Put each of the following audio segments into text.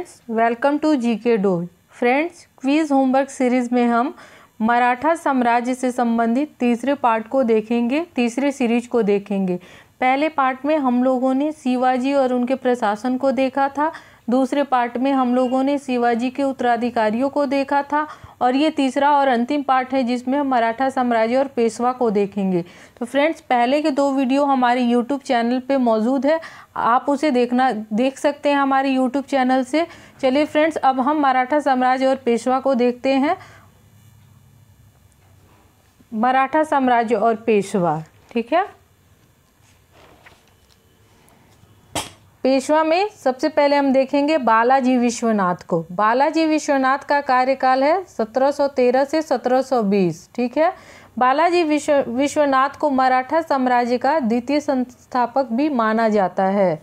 Friends, welcome to GK डोल। Friends, quiz homework series में हम मराठा साम्राज्य से संबंधित तीसरे पार्ट को देखेंगे, तीसरे सीरीज को देखेंगे। पहले पार्ट में हम लोगों ने शिवाजी और उनके प्रशासन को देखा था, दूसरे पार्ट में हम लोगों ने शिवाजी के उत्तराधिकारियों को देखा था और ये तीसरा और अंतिम पार्ट है जिसमें हम मराठा साम्राज्य और पेशवा को देखेंगे। तो फ्रेंड्स, पहले के 2 वीडियो हमारे यूट्यूब चैनल पे मौजूद है, आप उसे देख सकते हैं हमारे यूट्यूब चैनल से। चलिए फ्रेंड्स, अब हम मराठा साम्राज्य और पेशवा को देखते हैं। मराठा साम्राज्य और पेशवा, ठीक है। पेशवा में सबसे पहले हम देखेंगे बालाजी विश्वनाथ को। बालाजी विश्वनाथ का कार्यकाल है 1713 से 1720, ठीक है। बालाजी विश्वनाथ को मराठा साम्राज्य का द्वितीय संस्थापक भी माना जाता है।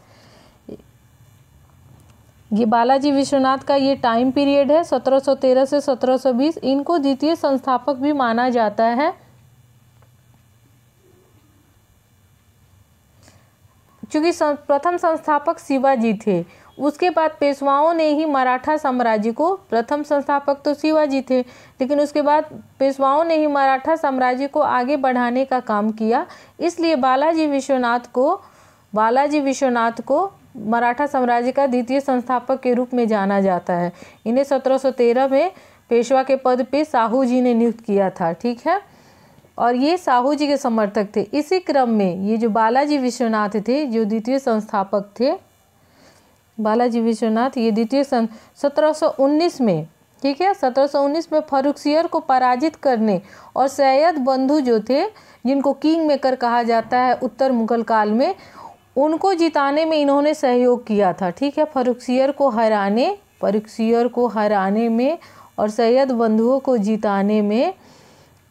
ये बालाजी विश्वनाथ का ये टाइम पीरियड है 1713 से 1720, इनको द्वितीय संस्थापक भी माना जाता है क्योंकि प्रथम संस्थापक शिवाजी थे। उसके बाद पेशवाओं ने ही मराठा साम्राज्य को, प्रथम संस्थापक तो शिवाजी थे, लेकिन उसके बाद पेशवाओं ने ही मराठा साम्राज्य को आगे बढ़ाने का काम किया। इसलिए बालाजी विश्वनाथ को मराठा साम्राज्य का द्वितीय संस्थापक के रूप में जाना जाता है। इन्हें 1713 में पेशवा के पद पे साहू जी ने नियुक्त किया था, ठीक है। और ये साहू जी के समर्थक थे। इसी क्रम में ये जो बालाजी विश्वनाथ थे, जो द्वितीय संस्थापक थे, बालाजी विश्वनाथ ये द्वितीय 1719 में, ठीक है, 1719 में फर्रुखसियर को पराजित करने और सैयद बंधु जो थे, जिनको किंग मेकर कहा जाता है उत्तर मुगल काल में, उनको जिताने में इन्होंने सहयोग किया था, ठीक है। फर्रुखसियर को हराने में और सैयद बंधुओं को जिताने में,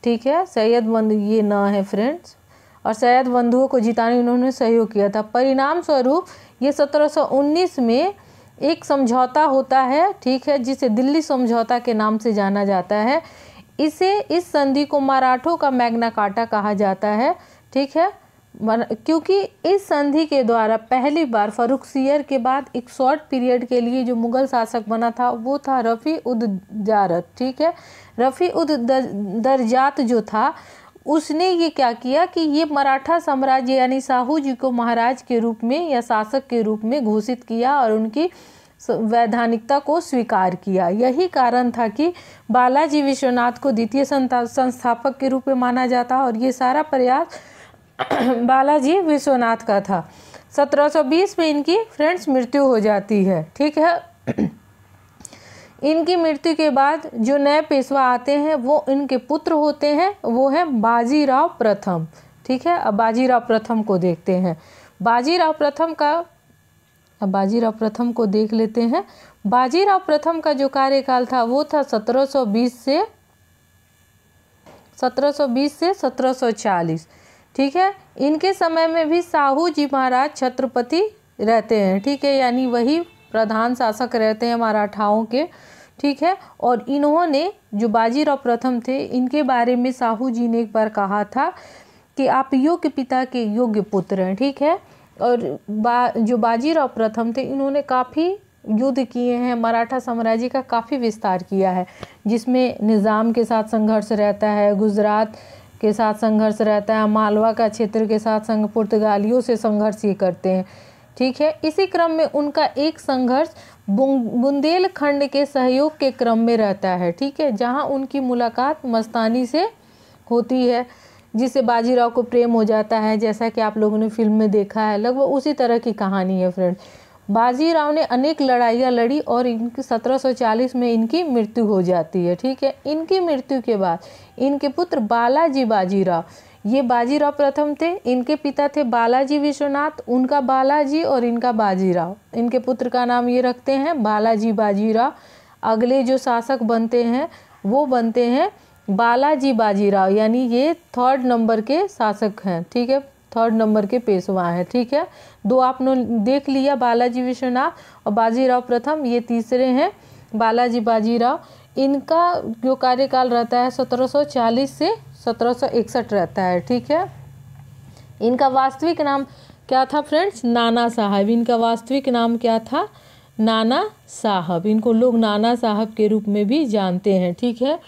ठीक है। सैयद बंधु ये ना है फ्रेंड्स, और सैयद बंधुओं को जिताने में इन्होंने सहयोग किया था। परिणाम स्वरूप ये 1719 में एक समझौता होता है, ठीक है, जिसे दिल्ली समझौता के नाम से जाना जाता है। इस संधि को मराठों का मैग्ना कार्टा कहा जाता है, ठीक है, क्योंकि इस संधि के द्वारा पहली बार फर्रुखसियर के बाद एक शॉर्ट पीरियड के लिए जो मुगल शासक बना था वो था रफ़ी उद दरजात, ठीक है। रफ़ी उद दरजात जो था, उसने ये क्या किया कि ये मराठा साम्राज्य यानी साहू जी को महाराज के रूप में या शासक के रूप में घोषित किया और उनकी वैधानिकता को स्वीकार किया। यही कारण था कि बालाजी विश्वनाथ को द्वितीय संस्थापक के रूप में माना जाता और ये सारा प्रयास बालाजी विश्वनाथ का था। 1720 में इनकी फ्रेंड्स मृत्यु हो जाती है, ठीक है। इनकी मृत्यु के बाद जो नए पेशवा आते हैं वो इनके पुत्र होते हैं, वो है बाजीराव प्रथम, ठीक है। अब बाजीराव प्रथम को देखते हैं। बाजीराव प्रथम को देख लेते हैं। बाजीराव प्रथम का जो कार्यकाल था वो था 1720 से 1740, ठीक है। इनके समय में भी साहू जी महाराज छत्रपति रहते हैं, ठीक है, यानी वही प्रधान शासक रहते हैं मराठाओं के, ठीक है। और इन्होंने जो बाजीराव प्रथम थे, इनके बारे में साहू जी ने एक बार कहा था कि आप योग्य पिता के योग्य पुत्र हैं, ठीक है। और जो बाजीराव प्रथम थे, इन्होंने काफ़ी युद्ध किए हैं, मराठा साम्राज्य का काफ़ी विस्तार किया है, जिसमें निज़ाम के साथ संघर्ष रहता है, गुजरात के साथ संघर्ष रहता है, मालवा का क्षेत्र के साथ पुर्तगालियों से संघर्ष ये करते हैं, ठीक है। इसी क्रम में उनका एक संघर्ष बुंदेलखंड के सहयोग के क्रम में रहता है, ठीक है, जहां उनकी मुलाकात मस्तानी से होती है, जिससे बाजीराव को प्रेम हो जाता है, जैसा कि आप लोगों ने फिल्म में देखा है। लगभग उसी तरह की कहानी है फ्रेंड्स। बाजीराव ने अनेक लड़ाइयाँ लड़ी और इनकी 1740 में इनकी मृत्यु हो जाती है, ठीक है। इनकी मृत्यु के बाद इनके पुत्र बालाजी बाजीराव, ये बाजीराव प्रथम थे, इनके पिता थे बालाजी विश्वनाथ, उनका बालाजी और इनका बाजीराव, इनके पुत्र का नाम ये रखते हैं बालाजी बाजीराव। अगले जो शासक बनते हैं वो बनते हैं बालाजी बाजीराव, यानी ये 3rd नंबर के शासक हैं, ठीक है, 3rd नंबर के पेशवा हैं, ठीक है। 2 आपने देख लिया, बालाजी विश्वनाथ और बाजीराव प्रथम, ये तीसरे हैं बालाजी बाजीराव। इनका जो कार्यकाल रहता है 1740 से 1761 रहता है, ठीक है। इनका वास्तविक नाम क्या था फ्रेंड्स? नाना साहब। इनका वास्तविक नाम क्या था? नाना साहब, इनको लोग नाना साहब के रूप में भी जानते हैं। ठीक है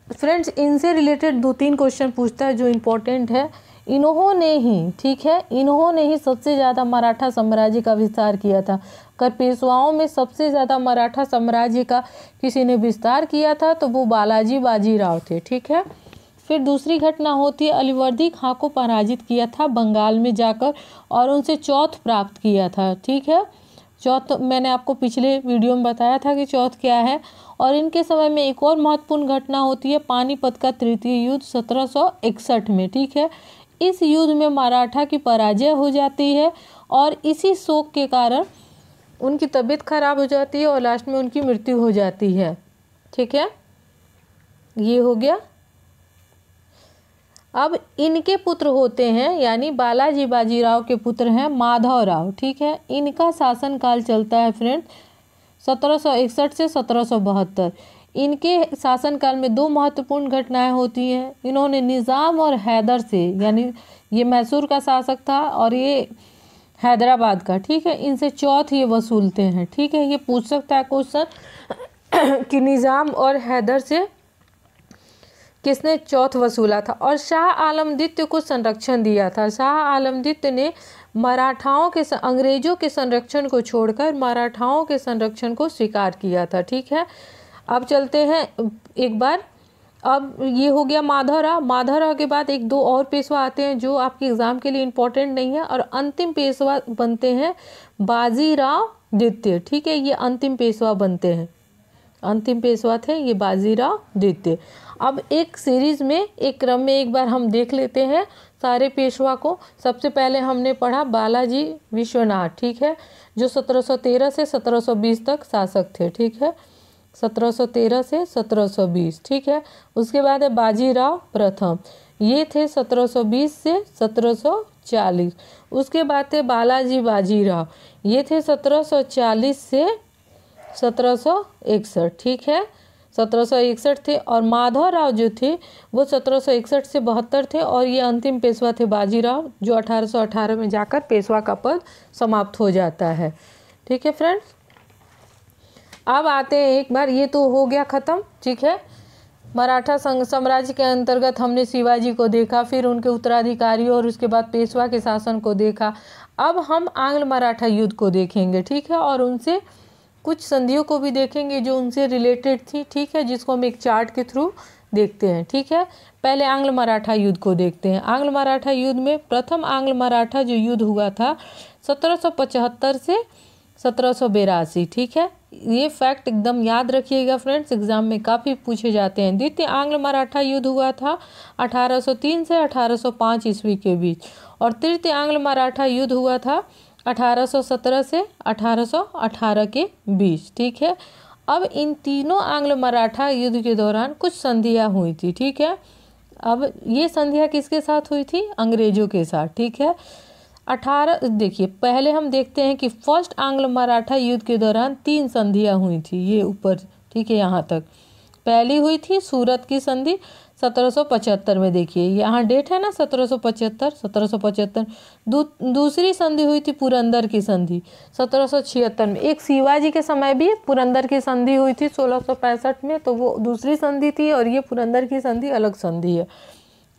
फ्रेंड्स, इनसे रिलेटेड 2-3 क्वेश्चन पूछता है जो इम्पोर्टेंट है। इन्होंने ही, ठीक है, इन्होंने ही सबसे ज़्यादा मराठा साम्राज्य का विस्तार किया था। अगर पेशवाओं में सबसे ज़्यादा मराठा साम्राज्य का किसी ने विस्तार किया था तो वो बालाजी बाजीराव थे। ठीक है, फिर दूसरी घटना होती है अलीवर्दी खां को पराजित किया था बंगाल में जाकर और उनसे चौथ प्राप्त किया था। ठीक है, चौथ मैंने आपको पिछले वीडियो में बताया था कि चौथ क्या है। और इनके समय में एक और महत्वपूर्ण घटना होती है पानीपत का तृतीय युद्ध 1761 में। ठीक है, इस युद्ध में मराठा की पराजय हो जाती है और इसी शोक के कारण उनकी तबीयत खराब हो जाती है और लास्ट में उनकी मृत्यु हो जाती है। ठीक है, ये हो गया। अब इनके पुत्र होते हैं, यानी बालाजी बाजीराव के पुत्र हैं माधवराव। ठीक है, इनका शासनकाल चलता है फ्रेंड 1761 से 1772। इनके शासनकाल में 2 महत्वपूर्ण घटनाएं होती हैं। इन्होंने निज़ाम और हैदर से, यानी ये मैसूर का शासक था और ये हैदराबाद का, ठीक है, इनसे चौथ ये वसूलते हैं। ठीक है, ये पूछ सकता है क्वेश्चन कि निज़ाम और हैदर से किसने चौथ वसूला था। और शाह आलम द्वितीय को संरक्षण दिया था। शाह आलम द्वितीय ने मराठाओं के अंग्रेजों के संरक्षण को छोड़कर मराठाओं के संरक्षण को स्वीकार किया था। ठीक है, अब चलते हैं एक बार। अब ये हो गया माधवराव। माधवराव के बाद 1-2 और पेशवा आते हैं जो आपके एग्जाम के लिए इम्पोर्टेंट नहीं है और अंतिम पेशवा बनते हैं बाजीराव द्वितीय। ठीक है, ये अंतिम पेशवा बनते हैं, अंतिम पेशवा थे ये बाजीराव द्वितीय। अब एक सीरीज में, एक क्रम में एक बार हम देख लेते हैं सारे पेशवा को। सबसे पहले हमने पढ़ा बालाजी विश्वनाथ, ठीक है, जो 1713 से 1720 तक शासक थे। ठीक है, 1713 से 1720। ठीक है, उसके बाद है बाजीराव प्रथम, ये थे 1720 से 1740। उसके बाद थे बालाजी बाजीराव, ये थे 1740 से 1761। ठीक है, 1761 थे। और माधवराव जो थे वो 1761 से 72 थे और ये अंतिम पेशवा थे बाजीराव, जो 1818 में जाकर पेशवा का पद समाप्त हो जाता है। ठीक है फ्रेंड्स, अब आते हैं एक बार, ये तो हो गया ख़त्म। ठीक है, मराठा साम्राज्य के अंतर्गत हमने शिवाजी को देखा, फिर उनके उत्तराधिकारियों और उसके बाद पेशवा के शासन को देखा। अब हम आंग्ल मराठा युद्ध को देखेंगे। ठीक है, और उनसे कुछ संधियों को भी देखेंगे जो उनसे रिलेटेड थी। ठीक है, जिसको हम एक चार्ट के थ्रू देखते हैं। ठीक है, पहले आंग्ल मराठा युद्ध को देखते हैं। आंग्ल मराठा युद्ध में प्रथम आंग्ल मराठा जो युद्ध हुआ था 1775 से 1782। ठीक है, ये फैक्ट एकदम याद रखिएगा फ्रेंड्स, एग्जाम में काफ़ी पूछे जाते हैं। द्वितीय आंग्ल मराठा युद्ध हुआ था 1803 से 1805 ईस्वी के बीच और तृतीय आंग्ल मराठा युद्ध हुआ था 1817 से 1818 के बीच। ठीक है, अब इन तीनों आंग्ल मराठा युद्ध के दौरान कुछ संधियाँ हुई थी। ठीक है, अब ये संधियाँ किसके साथ हुई थी? अंग्रेजों के साथ। ठीक है, देखिए पहले हम देखते हैं कि फर्स्ट आंग्ल मराठा युद्ध के दौरान 3 संधियाँ हुई थी, ये ऊपर। ठीक है, यहाँ तक पहली हुई थी सूरत की संधि 1775 में। देखिए यहाँ डेट है ना 1775। दूसरी संधि हुई थी पुरंदर की संधि 1776 में। एक शिवाजी के समय भी पुरंदर की संधि हुई थी 1665 में, तो वो दूसरी संधि थी और ये पुरंदर की संधि अलग संधि है,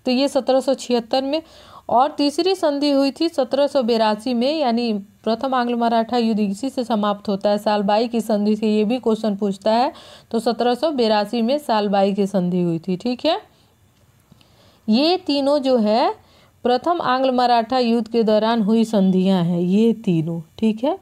तो ये 1776 में। और तीसरी संधि हुई थी 1782 में, यानी प्रथम आंग्ल मराठा युद्ध इसी से समाप्त होता है, सालबाई की संधि से। ये भी क्वेश्चन पूछता है, तो 1782 में सालबाई की संधि हुई थी। ठीक है, ये तीनों जो है प्रथम आंग्ल मराठा युद्ध के दौरान हुई संधियां हैं, ये तीनों। ठीक है,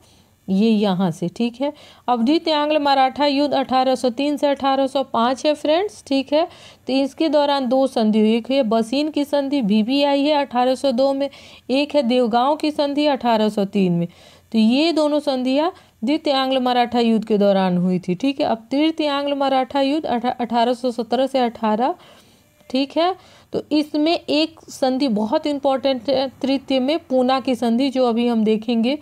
ये यहाँ से। ठीक है, अब द्वितीय आंग्ल मराठा युद्ध 1803 से 1805 है फ्रेंड्स। ठीक है, तो इसके दौरान 2 संधि हुई, एक है बसीन की संधि BBI है 1802 में, एक है देवगांव की संधि 1803 में। तो ये दोनों संधियाँ द्वितीय आंग्ल मराठा युद्ध के दौरान हुई थी। ठीक है, अब तृतीय आंग्ल मराठा युद्ध 1817 से 18। ठीक है, तो इसमें एक संधि बहुत इंपॉर्टेंट है तृतीय में, पूना की संधि, जो अभी हम देखेंगे।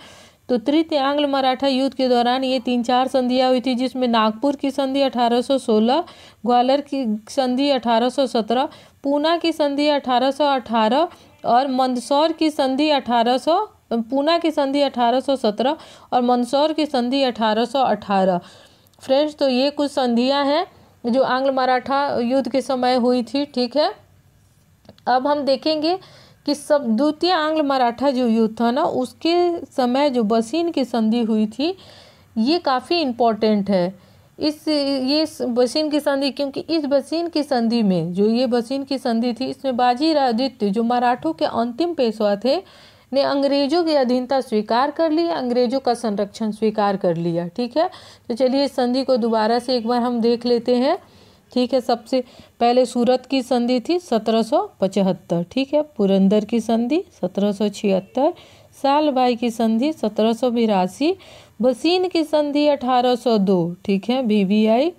तो तृतीय आंग्ल मराठा युद्ध के दौरान ये 3-4 संधियाँ हुई थी, जिसमें नागपुर की संधि 1816, ग्वालियर की संधि 1817, पूना की संधि 1818 और मंदसौर की संधि 1819। पूना की संधि 1817 और मंदसौर की संधि 1818। फ्रेंड्स, तो ये कुछ संधियां हैं जो आंग्ल मराठा युद्ध के समय हुई थी। ठीक है, अब हम देखेंगे कि सब द्वितीय आंग्ल मराठा जो युद्ध था ना, उसके समय जो बसीन की संधि हुई थी ये काफ़ी इम्पोर्टेंट है। ये बसीन की संधि, क्योंकि इस बसीन की संधि में जो ये बसीन की संधि थी, इसमें बाजीरादित्य जो मराठों के अंतिम पेशवा थे ने अंग्रेजों की अधीनता स्वीकार कर ली, अंग्रेजों का संरक्षण स्वीकार कर लिया। ठीक है, तो चलिए इस संधि को दोबारा से एक बार हम देख लेते हैं। ठीक है, सबसे पहले सूरत की संधि थी 1775। ठीक है, पुरंदर की संधि 1776, सालबाई की संधि 1782, बसीन की संधि 1802। ठीक है, BBI।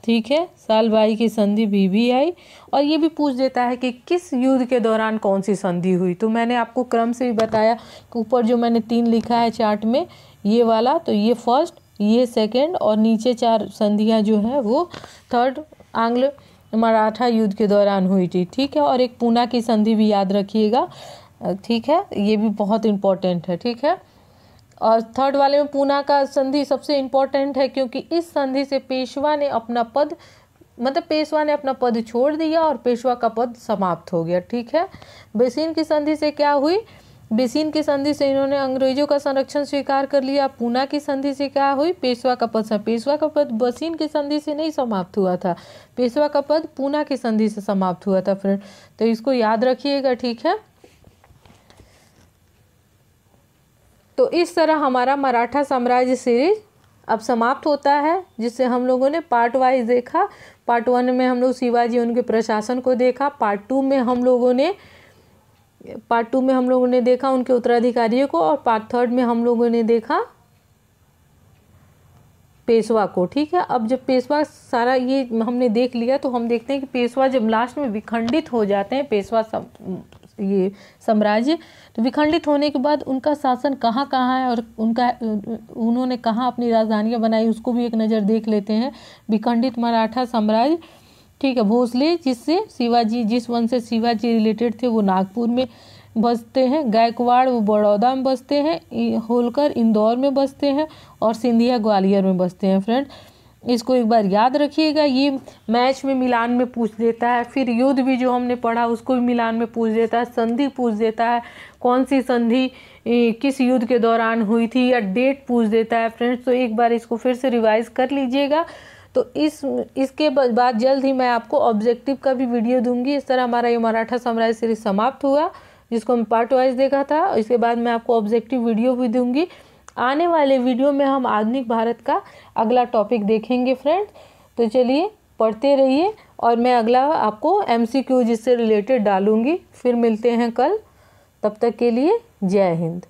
ठीक है, सालबाई की संधि BBI। और ये भी पूछ देता है कि किस युद्ध के दौरान कौन सी संधि हुई, तो मैंने आपको क्रम से भी बताया कि ऊपर जो मैंने 3 लिखा है चार्ट में, ये वाला, तो ये फर्स्ट, ये सेकंड, और नीचे 4 संधियां जो है वो थर्ड आंग्ल मराठा युद्ध के दौरान हुई थी। ठीक है, और एक पूना की संधि भी याद रखिएगा। ठीक है, ये भी बहुत इम्पोर्टेंट है। ठीक है, और थर्ड वाले में पूना का संधि सबसे इम्पोर्टेंट है, क्योंकि इस संधि से पेशवा ने अपना पद, मतलब पेशवा ने अपना पद छोड़ दिया और पेशवा का पद समाप्त हो गया। ठीक है, बेसिन की संधि से क्या हुई, बेसिन की संधि से इन्होंने अंग्रेजों का संरक्षण स्वीकार कर लिया। पूना की संधि से क्या हुई, पेशवा का पद बसीन की संधि से नहीं समाप्त हुआ था, पेशवा का पद पूना की संधि से समाप्त हुआ था फ्रेंड, तो इसको याद रखिएगा। ठीक है, तो इस तरह हमारा मराठा साम्राज्य सीरीज अब समाप्त होता है, जिससे हम लोगों ने पार्ट वाइज देखा। पार्ट 1 में हम लोग शिवाजी उनके प्रशासन को देखा, पार्ट 2 में हम लोगों ने देखा उनके उत्तराधिकारियों को, और पार्ट 3 में हम लोगों ने देखा पेशवा को। ठीक है, अब जब पेशवा सारा ये हमने देख लिया, तो हम देखते हैं कि पेशवा जब लास्ट में विखंडित हो जाते हैं, पेशवा ये साम्राज्य, तो विखंडित होने के बाद उनका शासन कहाँ कहाँ है और उन्होंने कहाँ अपनी राजधानियाँ बनाई, उसको भी एक नज़र देख लेते हैं। विखंडित मराठा साम्राज्य। ठीक है, भोसले जिस वंश से शिवाजी रिलेटेड थे वो नागपुर में बसते हैं, गायकवाड़ वो बड़ौदा में बसते हैं, होलकर इंदौर में बसते हैं, और सिंधिया ग्वालियर में बसते हैं। फ्रेंड, इसको एक बार याद रखिएगा। ये मैच में मिलान में पूछ देता है, फिर युद्ध भी जो हमने पढ़ा उसको भी मिलान में पूछ देता है, संधि पूछ देता है, कौन सी संधि किस युद्ध के दौरान हुई थी, या डेट पूछ देता है। फ्रेंड्स, तो एक बार इसको फिर से रिवाइज कर लीजिएगा। तो इसके बाद जल्द ही मैं आपको ऑब्जेक्टिव का भी वीडियो दूंगी। इस तरह हमारा ये मराठा साम्राज्य सीरीज समाप्त हुआ, जिसको हम पार्ट वाइज देखा था। इसके बाद मैं आपको ऑब्जेक्टिव वीडियो भी दूंगी। आने वाले वीडियो में हम आधुनिक भारत का अगला टॉपिक देखेंगे फ्रेंड्स। तो चलिए पढ़ते रहिए, और मैं अगला आपको MCQ जिससे रिलेटेड डालूंगी। फिर मिलते हैं कल, तब तक के लिए जय हिंद।